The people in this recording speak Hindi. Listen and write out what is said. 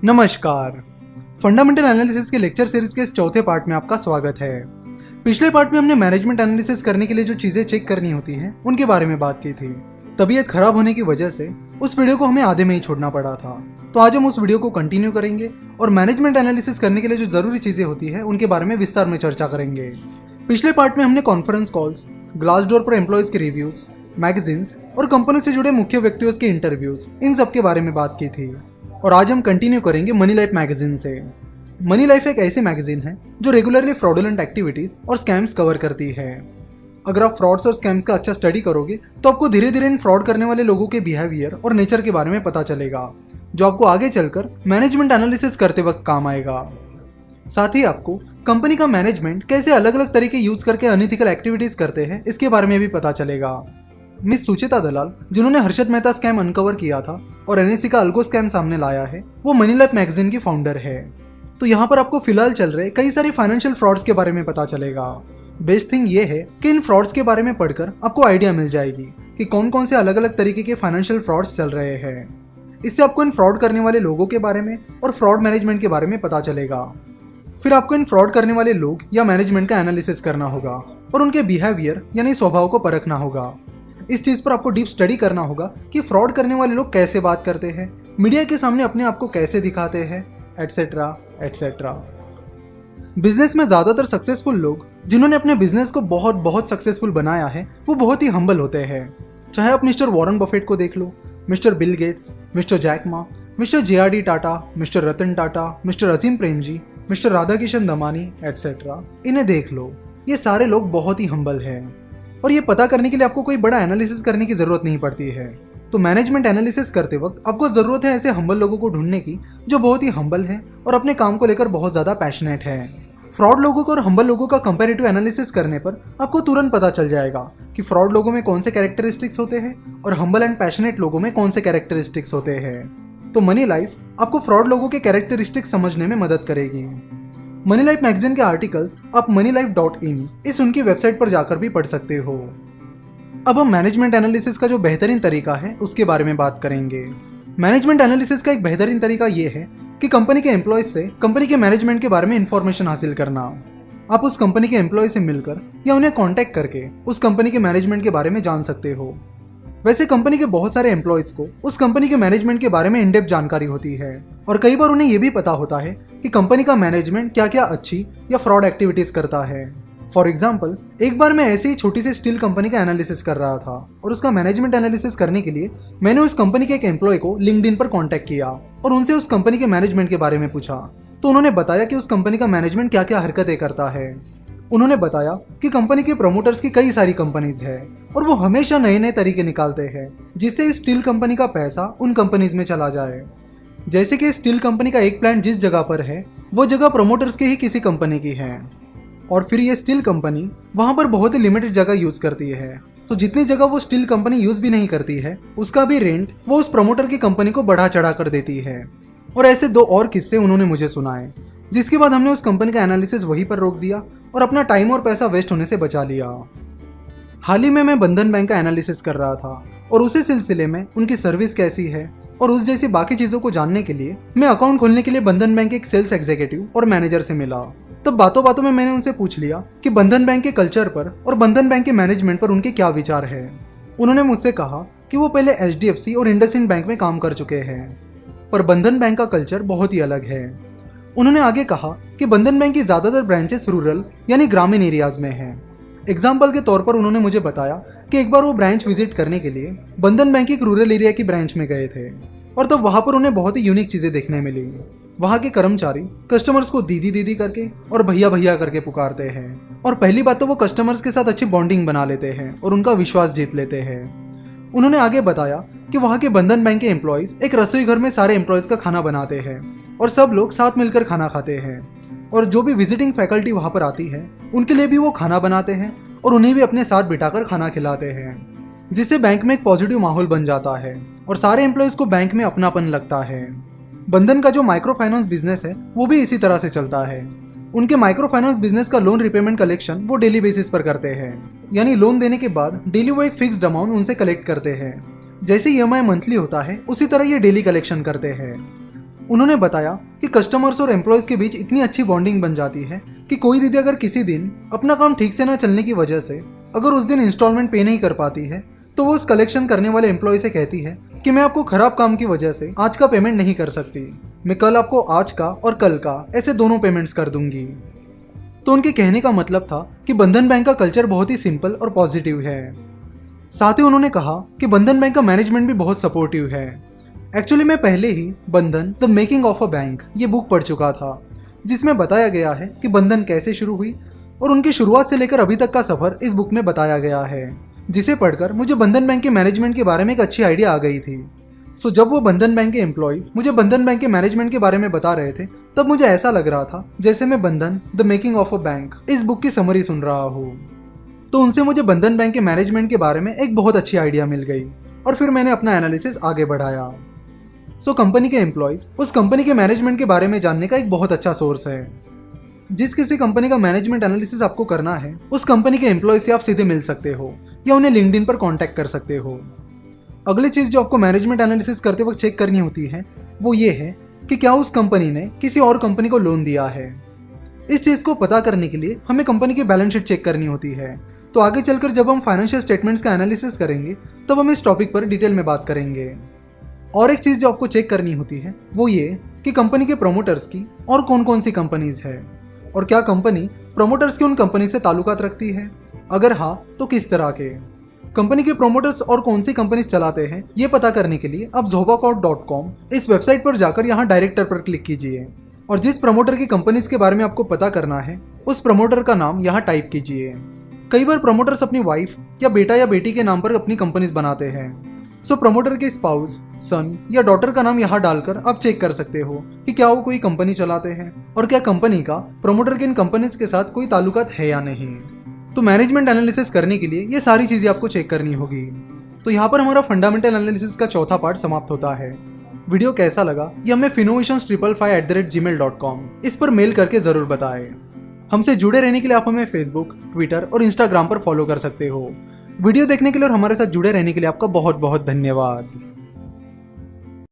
नमस्कार। फंडामेंटल एनालिसिस के लेक्चर सीरीज के इस चौथे पार्ट में आपका स्वागत है। पिछले पार्ट में हमने मैनेजमेंट एनालिसिस करने के लिए जो चीजें चेक करनी होती हैं उनके बारे में बात की थी। तबीयत खराब होने की वजह से उस वीडियो को हमें आधे में ही छोड़ना पड़ा था, तो आज हम उस वीडियो को कंटिन्यू करेंगे और मैनेजमेंट एनालिसिस करने के लिए जो जरूरी चीजें होती है उनके बारे में विस्तार में चर्चा करेंगे। पिछले पार्ट में हमने कॉन्फ्रेंस कॉल्स, ग्लासडोर पर एम्प्लॉयज के रिव्यूज, मैगजीन्स और कंपनी से जुड़े मुख्य व्यक्तियों के इंटरव्यूज, इन सब के बारे में बात की थी। और आज हम कंटिन्यू करेंगे मनी लाइफ मैगजीन से। मनी लाइफ एक ऐसी मैगजीन है जो रेगुलरली फ्रॉडुलेंट एक्टिविटीज और स्कैम्स कवर करती है। अगर आप फ्रॉड्स और स्कैम्स का अच्छा स्टडी करोगे तो आपको धीरे धीरे इन फ्रॉड करने वाले लोगों के बिहेवियर और नेचर के बारे में पता चलेगा, जो आपको आगे चलकर मैनेजमेंट एनालिसिस करते वक्त काम आएगा। साथ ही आपको कंपनी का मैनेजमेंट कैसे अलग अलग तरीके यूज करके अनइथिकल एक्टिविटीज करते हैं इसके बारे में भी पता चलेगा। मिस सुचिता दलाल, जिन्होंने हर्षद मेहता स्कैम अनकवर किया था और एनएससी का अल्गो स्कैम सामने लाया है, वो मनी लाइफ मैगजीन की फाउंडर है। तो यहाँ पर आपको फिलहाल चल रहे कई सारे फाइनेंशियल फ्रॉड्स के बारे में पता चलेगा। बेस्ट थिंग ये है कि इन फ्रॉड्स के बारे में पढ़कर आपको आइडिया मिल जाएगी कि कौन कौन से अलग अलग तरीके के फाइनेंशियल फ्रॉड्स चल रहे हैं। इससे आपको इन फ्रॉड करने वाले लोगों के बारे में और फ्रॉड मैनेजमेंट के बारे में पता चलेगा। फिर आपको इन फ्रॉड करने वाले लोग या मैनेजमेंट का एनालिसिस करना होगा और उनके बिहेवियर यानी स्वभाव को परखना होगा। इस चीज पर आपको डीप स्टडी करना होगा कि फ्रॉड करने वाले लोग कैसे बात करते हैं, मीडिया के सामने अपने आप को कैसे दिखाते हैं, एटसेट्रा एटसेट्रा। बिजनेस में ज्यादातर सक्सेसफुल लोग जिन्होंने अपने बिजनेस को बहुत सक्सेसफुल बनाया है वो बहुत ही हम्बल होते हैं। चाहे आप मिस्टर वॉरेन बफेट को देख लो, mister Bill Gates, mister Jack Ma, mister JRD Tata, mister Ratan Tata, mister Azim Premji, mister Radhakishan Damani etcetera, इन्हें देख लो। ये सारे लोग बहुत ही हम्बल हैं और ये पता करने के लिए आपको कोई बड़ा एनालिसिस करने की जरूरत नहीं पड़ती है। तो मैनेजमेंट एनालिसिस करते वक्त आपको जरूरत है ऐसे हम्बल लोगों को ढूंढने की जो बहुत ही हम्बल हैं और अपने काम को लेकर बहुत ज्यादा पैशनेट है। फ्रॉड लोगों को और हम्बल लोगों का कंपैरेटिव एनालिसिस करने पर आपको तुरंत पता चल जाएगा कि फ्रॉड लोगों में कौन से कैरेक्टरिस्टिक्स होते हैं और हम्बल एंड पैशनेट लोगों में कौन से कैरेक्टरिस्टिक्स होते हैं। तो मनी लाइफ आपको फ्रॉड लोगों के कैरेक्टरिस्टिक्स समझने में मदद करेगी। मनी लाइफ मैगजीन के आर्टिकल्स आप moneylife.in इस उनकी वेबसाइट पर जाकर भी पढ़ सकते हो। अब हम मैनेजमेंट एनालिसिस का जो बेहतरीन तरीका है उसके बारे में बात करेंगे। मैनेजमेंट एनालिसिस का एक बेहतरीन तरीका ये है कि कंपनी के एम्प्लॉयज से कंपनी के मैनेजमेंट के बारे में इंफॉर्मेशन हासिल करना। आप उस कंपनी के एम्प्लॉय से मिलकर या उन्हें कॉन्टैक्ट करके उस कंपनी के मैनेजमेंट के बारे में जान सकते हो। वैसे कंपनी के बहुत सारे एम्प्लॉयज को उस कंपनी के मैनेजमेंट के बारे में इन डेप्थ जानकारी होती है और कई बार उन्हें यह भी पता होता है कि कंपनी का मैनेजमेंट क्या क्या अच्छी या फ्रॉड एक्टिविटीज करता है। फॉर एग्जाम्पल, एक बार मैं ऐसी ही छोटी सी स्टील कंपनी का एनालिसिस कर रहा था और उसका मैनेजमेंट एनालिसिस करने के लिए मैंने उस कंपनी के एक एम्प्लॉय को लिंक्डइन पर कॉन्टैक्ट किया और उनसे उस कंपनी के मैनेजमेंट के बारे में पूछा। तो उन्होंने बताया कि उस कंपनी का मैनेजमेंट क्या क्या हरकतें करता है। उन्होंने बताया कि कंपनी के प्रमोटर्स की कई सारी कंपनीज है और वो हमेशा नए नए तरीके निकालते हैं जिससे इस स्टील कंपनी का पैसा उन कंपनीज में चला जाए। जैसे कि स्टील कंपनी का एक प्लांट जिस जगह पर है वो जगह प्रमोटर्स की ही किसी कंपनी की है और फिर ये स्टील कंपनी वहां पर बहुत ही लिमिटेड जगह यूज करती है। तो जितनी जगह वो स्टील कंपनी यूज भी नहीं करती है उसका भी रेंट वो उस प्रमोटर की कंपनी को बढ़ा चढ़ा कर देती है। और ऐसे दो और किस्से उन्होंने मुझे सुनाए, जिसके बाद हमने उस कंपनी का एनालिसिस वहीं पर रोक दिया और अपना टाइम और पैसा वेस्ट होने से बचा लिया। हाल ही में मैं बंधन बैंक का एनालिसिस कर रहा था और उसी सिलसिले में उनकी सर्विस कैसी है और उस जैसी बाकी चीजों को जानने के लिए मैं अकाउंट खोलने के लिए बंधन बैंक के एक सेल्स एग्जीक्यूटिव और मैनेजर से मिला। तब बातों बातों में मैंने उनसे पूछ लिया कि बंधन बैंक के कल्चर पर और बंधन बैंक के मैनेजमेंट पर उनके क्या विचार है। उन्होंने मुझसे कहा कि वो पहले HDFC और इंडसइंड बैंक में काम कर चुके हैं पर बंधन बैंक का कल्चर बहुत ही अलग है। उन्होंने आगे कहा कि बंधन बैंक की ज्यादातर ब्रांचेस रूरल यानी ग्रामीण एरियाज में हैं। एग्जाम्पल के तौर पर उन्होंने मुझे बताया कि एक बार वो ब्रांच विजिट करने के लिए बंधन बैंक की एक रूरल एरिया की ब्रांच में गए थे और तब वहां पर उन्हें बहुत ही यूनिक चीजें देखने मिली। वहां के कर्मचारी कस्टमर्स को दीदी दीदी करके और भैया भैया करके पुकारते हैं और पहली बात तो वो कस्टमर्स के साथ अच्छी बॉन्डिंग बना लेते हैं और उनका विश्वास जीत लेते हैं। उन्होंने आगे बताया कि वहां के बंधन बैंक के एम्प्लॉयज एक रसोई घर में सारे एम्प्लॉयज का खाना बनाते हैं और सब लोग साथ मिलकर खाना खाते हैं और जो भी विजिटिंग फैकल्टी वहां पर आती है उनके लिए भी वो खाना बनाते हैं और उन्हें भी अपने साथ बिठाकर खाना खिलाते हैं, जिससे बैंक में एक पॉजिटिव माहौल बन जाता है और सारे एम्प्लॉयज को बैंक में अपनापन लगता है। बंधन का जो माइक्रो फाइनेंस बिजनेस है वो भी इसी तरह से चलता है। उनके माइक्रो फाइनेंस बिजनेस का लोन रिपेमेंट कलेक्शन वो डेली बेसिस पर करते हैं, यानी लोन देने के बाद डेली वो एक फिक्स्ड अमाउंट उनसे कलेक्ट करते हैं। जैसे EMI मंथली होता है उसी तरह ये डेली कलेक्शन करते हैं। उन्होंने बताया कि कस्टमर्स और एम्प्लॉयज के बीच इतनी अच्छी बॉन्डिंग बन जाती है कि कोई दीदी अगर किसी दिन अपना काम ठीक से ना चलने की वजह से अगर उस दिन इंस्टॉलमेंट पे नहीं कर पाती है तो वो उस कलेक्शन करने वाले एम्प्लॉय से कहती है कि मैं आपको खराब काम की वजह से आज का पेमेंट नहीं कर सकती, मैं कल आपको आज का और कल का ऐसे दोनों पेमेंट्स कर दूंगी। तो उनके कहने का मतलब था कि बंधन बैंक का कल्चर बहुत ही सिंपल और पॉजिटिव है। साथ ही उन्होंने कहा कि बंधन बैंक का मैनेजमेंट भी बहुत सपोर्टिव है। एक्चुअली मैं पहले ही बंधन the making of a bank ये बुक पढ़ चुका था, जिसमें बताया गया है कि बंधन कैसे शुरू हुई और उनकी शुरुआत से लेकर अभी तक का सफर इस बुक में बताया गया है, जिसे पढ़कर मुझे बंधन बैंक के मैनेजमेंट के बारे में एक अच्छी आइडिया आ गई थी। सो जब वो बंधन बैंक के एम्प्लॉयज मुझे बंधन बैंक के मैनेजमेंट के बारे में बता रहे थे तब मुझे ऐसा लग रहा था जैसे मैं बंधन the making of a bank इस बुक की समरी सुन रहा हूँ। तो उनसे मुझे बंधन बैंक के मैनेजमेंट के बारे में एक बहुत अच्छी आइडिया मिल गई और फिर मैंने अपना एनालिसिस आगे बढ़ाया। सो कंपनी के एम्प्लॉयज उस कंपनी के मैनेजमेंट के बारे में जानने का एक बहुत अच्छा सोर्स है। जिस किसी कंपनी का मैनेजमेंट एनालिसिस आपको करना है उस कंपनी के एम्प्लॉय से आप सीधे मिल सकते हो या उन्हें लिंक्डइन पर कांटेक्ट कर सकते हो। अगली चीज जो आपको मैनेजमेंट एनालिसिस करते वक्त चेक करनी होती है वो ये है कि क्या उस कंपनी ने किसी और कंपनी को लोन दिया है। इस चीज को पता करने के लिए हमें कंपनी की बैलेंस शीट चेक करनी होती है। तो आगे चलकर जब हम फाइनेंशियल स्टेटमेंट्स का एनालिसिस करेंगे तब हम इस टॉपिक पर डिटेल में बात करेंगे। और एक चीज जो आपको चेक करनी होती है वो ये कि कंपनी के प्रमोटर्स की और कौन कौन सी कंपनीज है और क्या कंपनी प्रमोटर्स की उन कंपनी से ताल्लुकात रखती है, अगर हाँ तो किस तरह के। कंपनी के प्रमोटर्स और कौन सी कंपनीज चलाते हैं ये पता करने के लिए आप zobacorp.com इस वेबसाइट पर जाकर यहाँ डायरेक्टर पर क्लिक कीजिए और जिस प्रमोटर की कंपनीज के बारे में आपको पता करना है उस प्रमोटर का नाम यहाँ टाइप कीजिए। कई बार प्रमोटर्स अपनी वाइफ या बेटा या बेटी के नाम पर अपनी कंपनीज बनाते हैं। सो प्रमोटर के स्पाउस, सन या डॉटर का नाम यहाँ डालकर आप चेक कर सकते हो कि क्या वो कोई कंपनी चलाते हैं और क्या कंपनी का प्रमोटर के इन कंपनीज के साथ कोई ताल्लुकात है या नहीं। तो मैनेजमेंट एनालिसिस करने के लिए ये सारी चीजें आपको चेक करनी होगी। तो यहाँ पर हमारा फंडामेंटल एनालिसिस का चौथा पार्ट समाप्त होता है। वीडियो कैसा लगा ये हमें finnovations555@gmail.com इस पर मेल करके जरूर बताएं। हमसे जुड़े रहने के लिए आप हमें फेसबुक, ट्विटर और इंस्टाग्राम पर फॉलो कर सकते हो। वीडियो देखने के लिए और हमारे साथ जुड़े रहने के लिए आपका बहुत बहुत धन्यवाद।